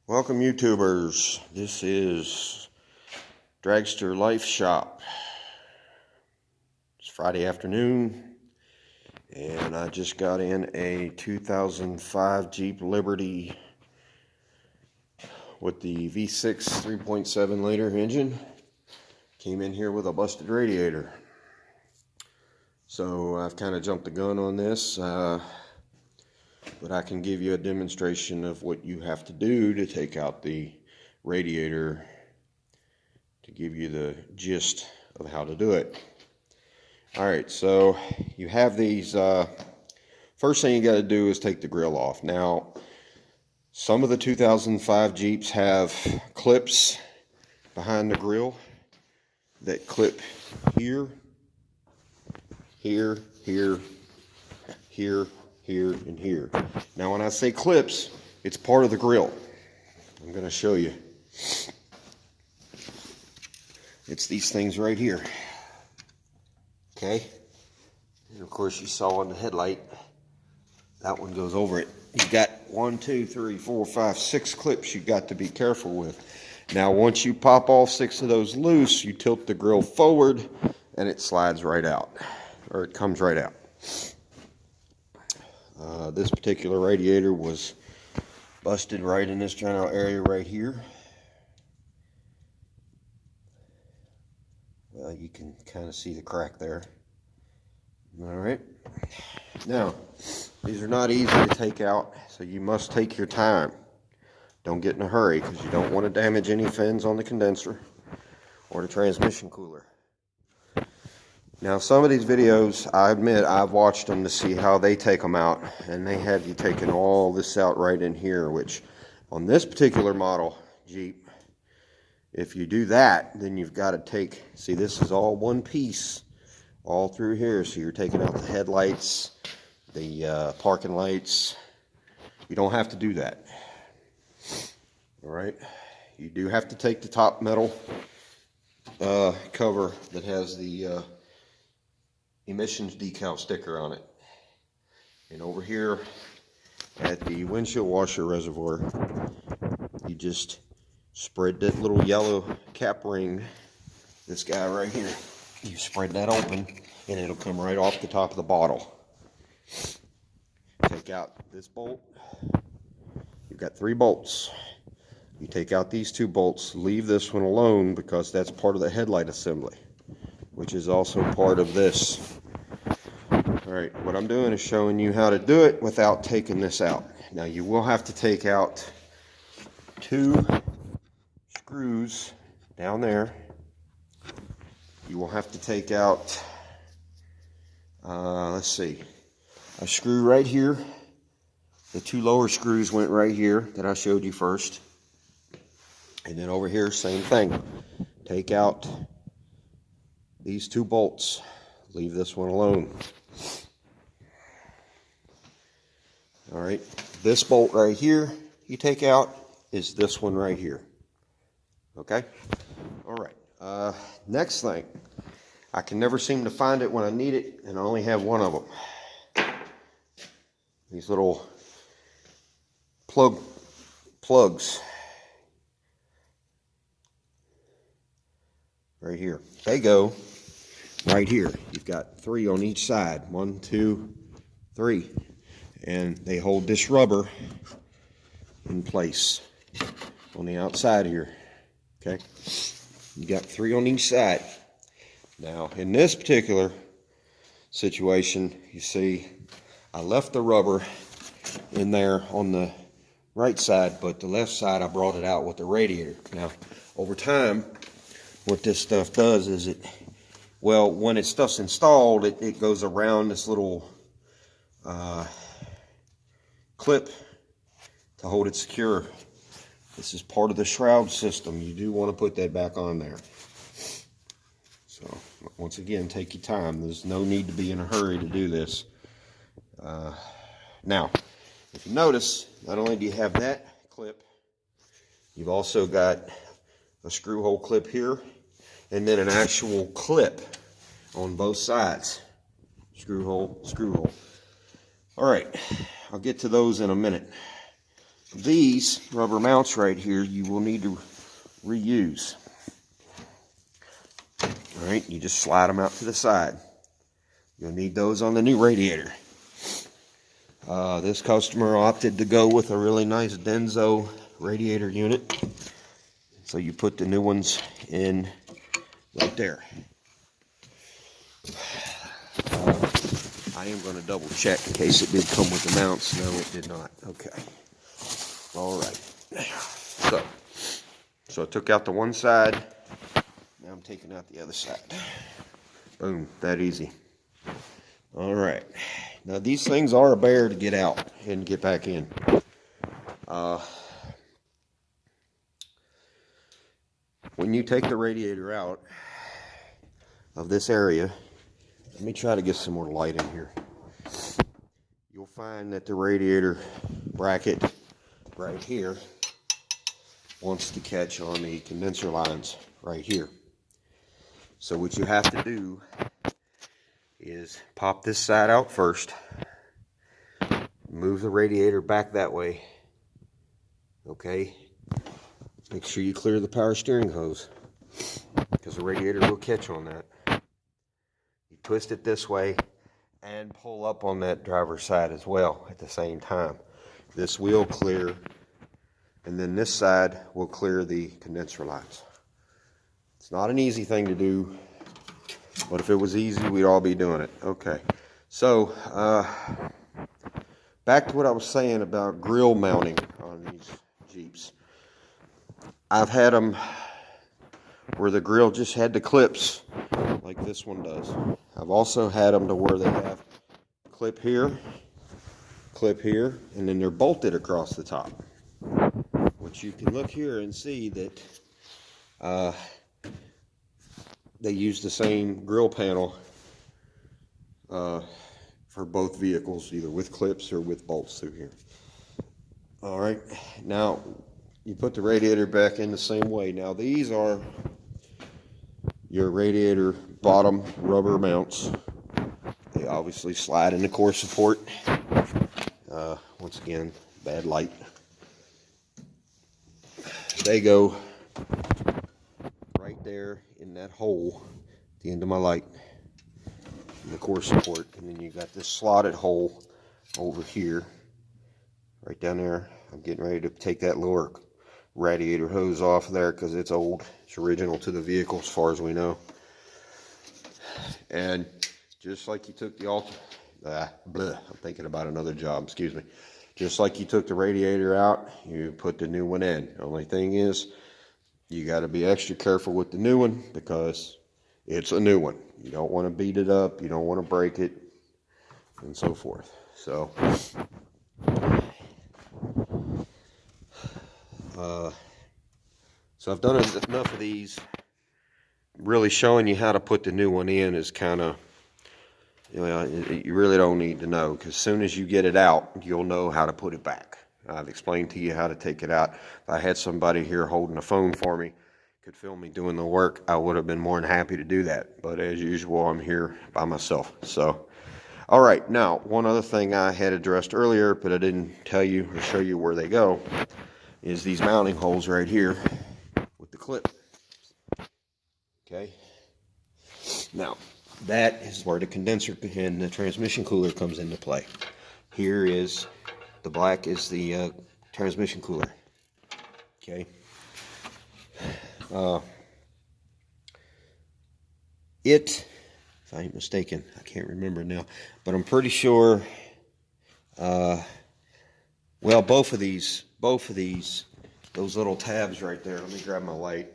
Welcome, YouTubers. This is Dragster Life Shop. It's Friday afternoon, and I just got in a 2005 Jeep Liberty with the V6 3.7 liter engine. Came in here with a busted radiator. So I've kind of jumped the gun on this. But I can give you a demonstration of what you have to do to take out the radiator to give you the gist of how to do it. Alright, so you have these, first thing you got to do is take the grill off. Now, some of the 2005 Jeeps have clips behind the grill that clip here, here, here, here, here, and here. Now when I say clips, it's part of the grill. I'm going to show you. It's these things right here. Okay? And of course you saw in the headlight, that one goes over it. You've got 1, 2, 3, 4, 5, 6 clips you've got to be careful with. Now once you pop all 6 of those loose, you tilt the grill forward and it slides right out. Or it comes right out. This particular radiator was busted right in this general area right here. Well, you can kind of see the crack there. Alright. Now, these are not easy to take out, so you must take your time. Don't get in a hurry, because you don't want to damage any fins on the condenser or the transmission cooler. Now, some of these videos, I admit, I've watched them to see how they take them out, and they have you taking all this out right in here, which on this particular model Jeep, if you do that, then you've got to take, see, this is all one piece all through here, so you're taking out the headlights, the parking lights. You don't have to do that. All right, you do have to take the top metal cover that has the emissions decal sticker on it. And over here at the windshield washer reservoir, you just spread that little yellow cap ring, this guy right here, you spread that open and it'll come right off the top of the bottle. Take out this bolt. You've got 3 bolts. You take out these 2 bolts, leave this one alone because that's part of the headlight assembly, which is also part of this. Alright, what I'm doing is showing you how to do it without taking this out. Now you will have to take out 2 screws down there. You will have to take out, let's see, a screw right here. The 2 lower screws went right here that I showed you first. And then over here, same thing. Take out these 2 bolts. Leave this one alone. Alright, this bolt right here you take out is this one right here. Okay? Alright, next thing. I can never seem to find it when I need it, and I only have one of them. These little plugs. Right here. They go right here. You've got 3 on each side. 1, 2, 3. And they hold this rubber in place on the outside here. Okay? You got 3 on each side. Now, in this particular situation, you see, I left the rubber in there on the right side, but the left side I brought it out with the radiator. Now, over time, what this stuff does is well, when it's stuff's installed, it goes around this little clip to hold it secure. This is part of the shroud system. You do want to put that back on there. So, once again, take your time. There's no need to be in a hurry to do this. Now, if you notice, not only do you have that clip, you've also got a screw hole clip here, and then an actual clip on both sides. Screw hole, screw hole. All right, I'll get to those in a minute. these rubber mounts right here you will need to reuse. All right, you just slide them out to the side. You'll need those on the new radiator. This customer opted to go with a really nice Denso radiator unit. So you put the new ones in right there. I am going to double check in case it did come with the mounts. No, it did not. Okay. All right. So I took out the one side. Now I'm taking out the other side. Boom. That easy. All right. Now these things are a bear to get out and get back in. When you take the radiator out of this area, let me try to get some more light in here. You'll find that the radiator bracket right here wants to catch on the condenser lines right here. So what you have to do is pop this side out first, move the radiator back that way, okay? Make sure you clear the power steering hose because the radiator will catch on that. You twist it this way and pull up on that driver's side as well at the same time. This will clear, and then this side will clear the condenser lines. It's not an easy thing to do, but if it was easy, we'd all be doing it. Okay, so back to what I was saying about grill mounting on these Jeeps. I've had them where the grill just had the clips like this one does. I've also had them to where they have clip here, and then they're bolted across the top. Which you can look here and see that they use the same grill panel for both vehicles, either with clips or with bolts through here. All right, now you put the radiator back in the same way. Now these are your radiator bottom rubber mounts. They obviously slide in the core support. Once again, bad light. They go right there in that hole at the end of my light in the core support, and then you got this slotted hole over here, right down there. I'm getting ready to take that lower radiator hose off there because it's old. It's original to the vehicle as far as we know. And just like you took the I'm thinking about another job, excuse me. Just like you took the radiator out, you put the new one in. The only thing is, you got to be extra careful with the new one because it's a new one. You don't want to beat it up, you don't want to break it, and so forth. So I've done enough of these. Really showing you how to put the new one in is kind of, you really don't need to know, because as soon as you get it out, you'll know how to put it back. I've explained to you how to take it out. If I had somebody here holding the phone for me, could film me doing the work, I would have been more than happy to do that. But as usual, I'm here by myself. So, all right, now, one other thing I had addressed earlier, but I didn't tell you or show you where they go, is these mounting holes right here with the clip. Okay. Now, that is where the condenser and the transmission cooler comes into play. Here is, the black is the transmission cooler. Okay. If I ain't mistaken, I can't remember now, but I'm pretty sure, well, both of these, those little tabs right there, let me grab my light.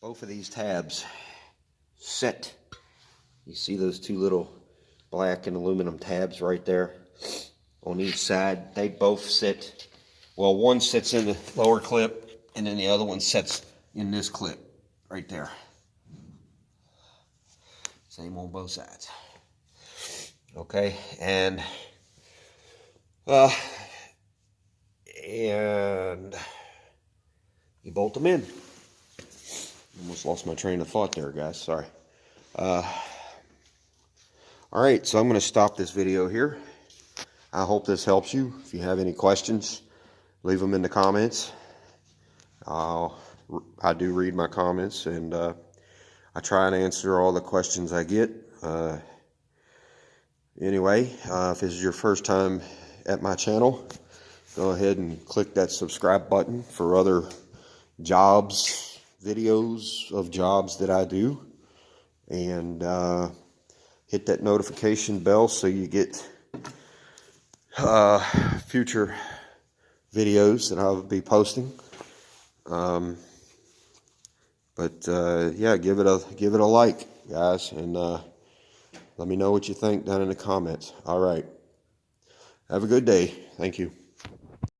Both of these tabs set. You see those two little black and aluminum tabs right there on each side? They both sit, well, one sits in the lower clip and then the other one sits in this clip right there. Same on both sides. Okay, and you bolt them in. Almost lost my train of thought there, guys. Sorry. All right, so I'm going to stop this video here. I hope this helps you. If you have any questions, leave them in the comments. I do read my comments, and I try and answer all the questions I get. Anyway, if this is your first time at my channel, go ahead and click that subscribe button for other videos of jobs that I do, and hit that notification bell so you get future videos that I'll be posting. Yeah, give it a like, guys, and let me know what you think down in the comments. All right, have a good day. Thank you.